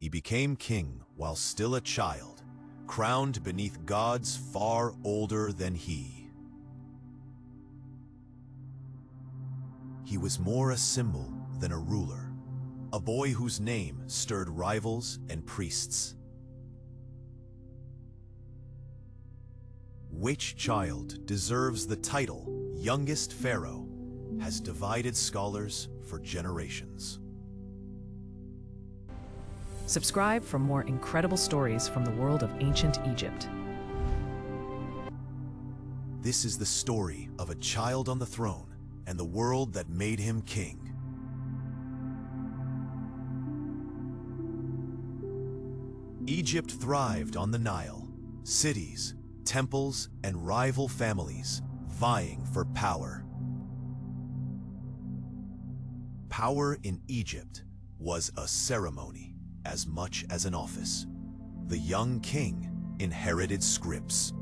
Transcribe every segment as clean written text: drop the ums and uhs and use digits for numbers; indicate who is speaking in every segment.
Speaker 1: He became king while still a child, crowned beneath gods far older than he. He was more a symbol than a ruler, a boy whose name stirred rivals and priests. Which child deserves the title youngest pharaoh has divided scholars for generations.
Speaker 2: Subscribe for more incredible stories from the world of ancient Egypt.
Speaker 1: This is the story of a child on the throne and the world that made him king. Egypt thrived on the Nile. Cities, temples, and rival families vying for power. Power in Egypt was a ceremony as much as an office. The young king inherited scripts.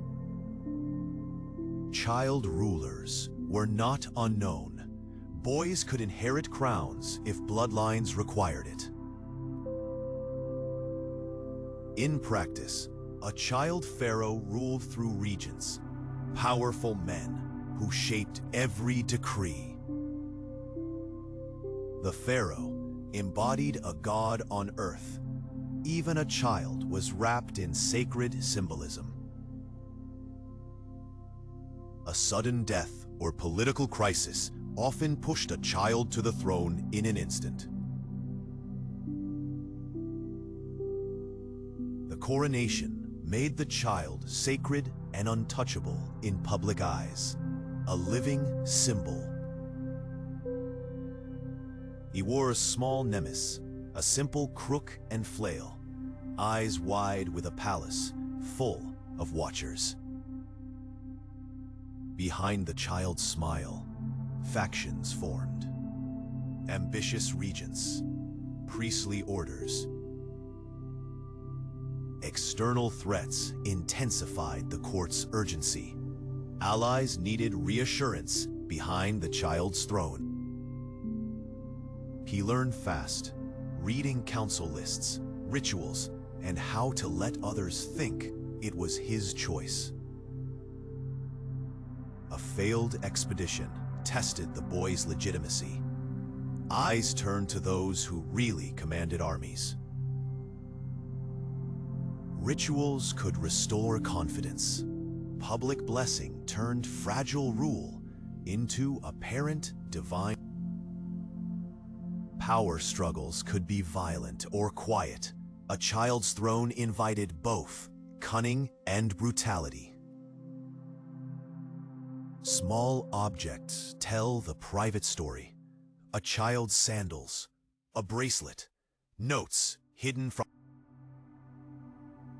Speaker 1: Child rulers were not unknown. Boys could inherit crowns if bloodlines required it. In practice, a child pharaoh ruled through regents, powerful men who shaped every decree. The pharaoh embodied a god on earth. Even a child was wrapped in sacred symbolism. A sudden death or political crisis often pushed a child to the throne in an instant. The coronation made the child sacred and untouchable in public eyes, a living symbol. He wore a small nemes, a simple crook and flail, eyes wide with a palace full of watchers. Behind the child's smile, factions formed. Ambitious regents, priestly orders. External threats intensified the court's urgency. Allies needed reassurance behind the child's throne. He learned fast, reading council lists, rituals, and how to let others think it was his choice. A failed expedition tested the boy's legitimacy. Eyes turned to those who really commanded armies. Rituals could restore confidence. Public blessing turned fragile rule into apparent divine. Power struggles could be violent or quiet. A child's throne invited both cunning and brutality. Small objects tell the private story. A child's sandals, a bracelet, notes hidden from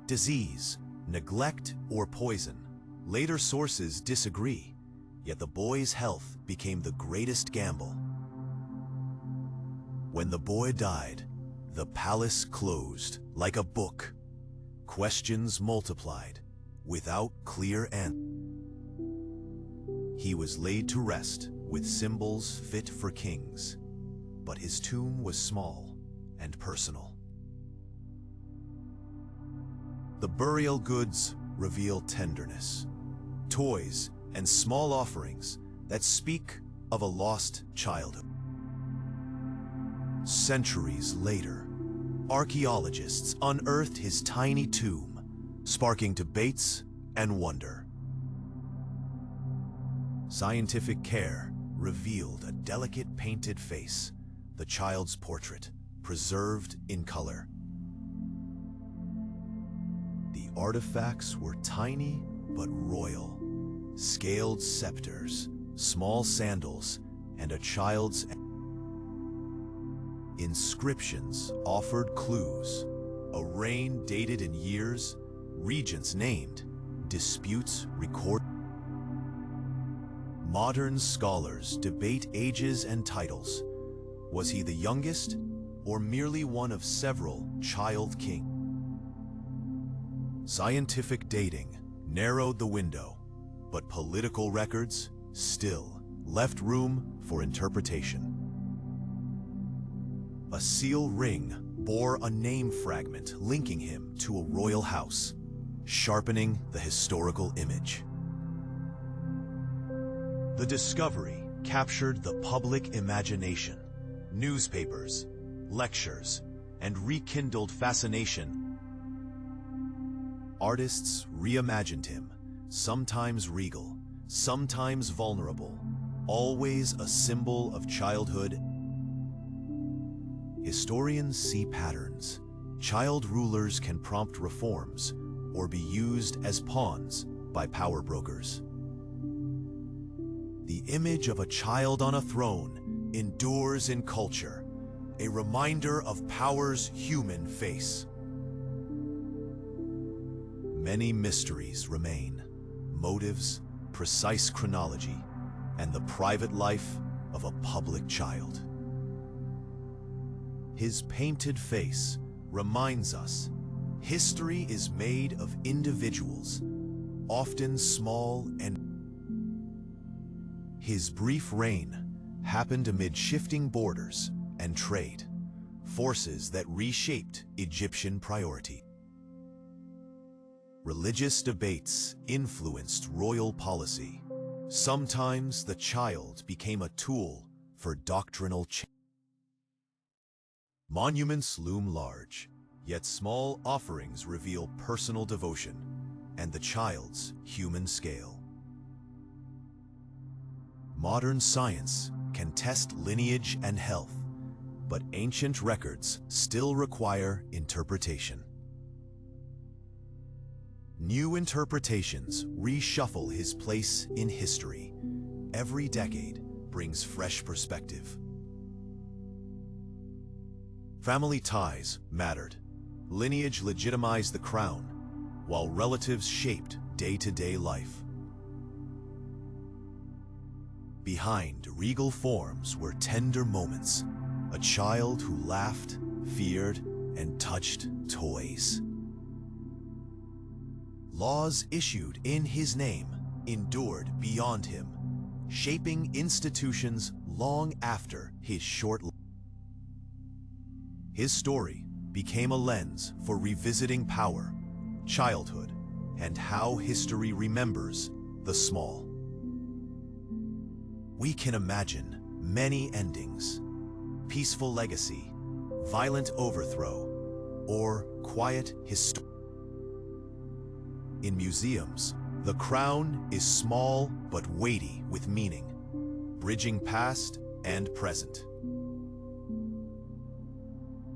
Speaker 1: disease, neglect, or poison. Later sources disagree, yet the boy's health became the greatest gamble. When the boy died, the palace closed like a book. Questions multiplied without clear answers. He was laid to rest with symbols fit for kings, but his tomb was small and personal. The burial goods reveal tenderness, toys and small offerings that speak of a lost childhood. Centuries later, archaeologists unearthed his tiny tomb, sparking debates and wonder. Scientific care revealed a delicate painted face, the child's portrait, preserved in color. The artifacts were tiny but royal. Scaled scepters, small sandals, and a child's inscriptions offered clues. A reign dated in years, regents named, disputes recorded. Modern scholars debate ages and titles. Was he the youngest, or merely one of several child kings? Scientific dating narrowed the window, but political records still left room for interpretation. A seal ring bore a name fragment linking him to a royal house, sharpening the historical image. The discovery captured the public imagination. Newspapers, lectures, and rekindled fascination. Artists reimagined him, sometimes regal, sometimes vulnerable, always a symbol of childhood. Historians see patterns. Child rulers can prompt reforms or be used as pawns by power brokers. The image of a child on a throne endures in culture, a reminder of power's human face. Many mysteries remain: motives, precise chronology, and the private life of a public child. His painted face reminds us history is made of individuals, often small and... His brief reign happened amid shifting borders and trade, forces that reshaped Egyptian priority. Religious debates influenced royal policy. Sometimes the child became a tool for doctrinal change. Monuments loom large, yet small offerings reveal personal devotion and the child's human scale. Modern science can test lineage and health, but ancient records still require interpretation. New interpretations reshuffle his place in history. Every decade brings fresh perspective. Family ties mattered. Lineage legitimized the crown, while relatives shaped day-to-day life. Behind regal forms were tender moments, a child who laughed, feared, and touched toys. Laws issued in his name endured beyond him, shaping institutions long after his short life. His story became a lens for revisiting power, childhood, and how history remembers the small. We can imagine many endings: peaceful legacy, violent overthrow, or quiet history. In museums, the crown is small but weighty with meaning, bridging past and present.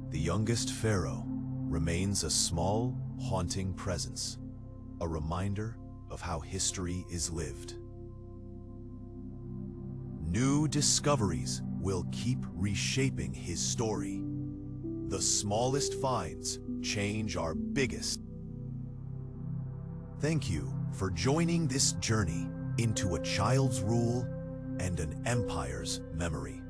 Speaker 1: The youngest pharaoh remains a small, haunting presence, a reminder of how history is lived. New discoveries will keep reshaping his story. The smallest finds change our biggest. Thank you for joining this journey into a child's rule and an empire's memory.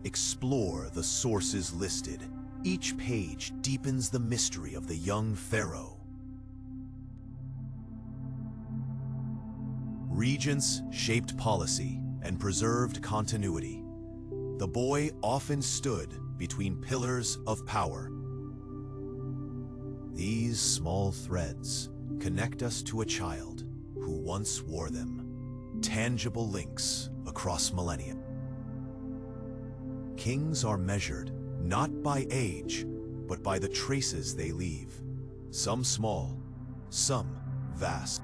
Speaker 1: Explore the sources listed. Each page deepens the mystery of the young pharaoh. Regents shaped policy and preserved continuity. The boy often stood between pillars of power. These small threads connect us to a child who once wore them, tangible links across millennia. Kings are measured not by age, but by the traces they leave, some small, some vast.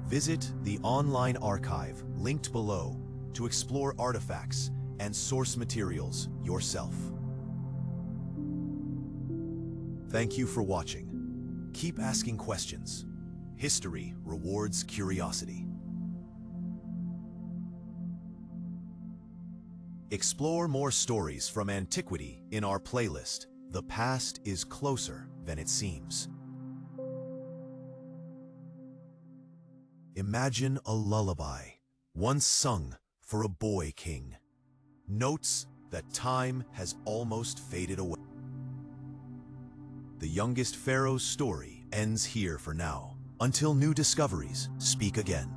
Speaker 1: Visit the online archive linked below to explore artifacts and source materials yourself. Thank you for watching. Keep asking questions. History rewards curiosity. Explore more stories from antiquity in our playlist. The past is closer than it seems. Imagine a lullaby, once sung for a boy king. Notes that time has almost faded away. The youngest pharaoh's story ends here for now. Until new discoveries speak again.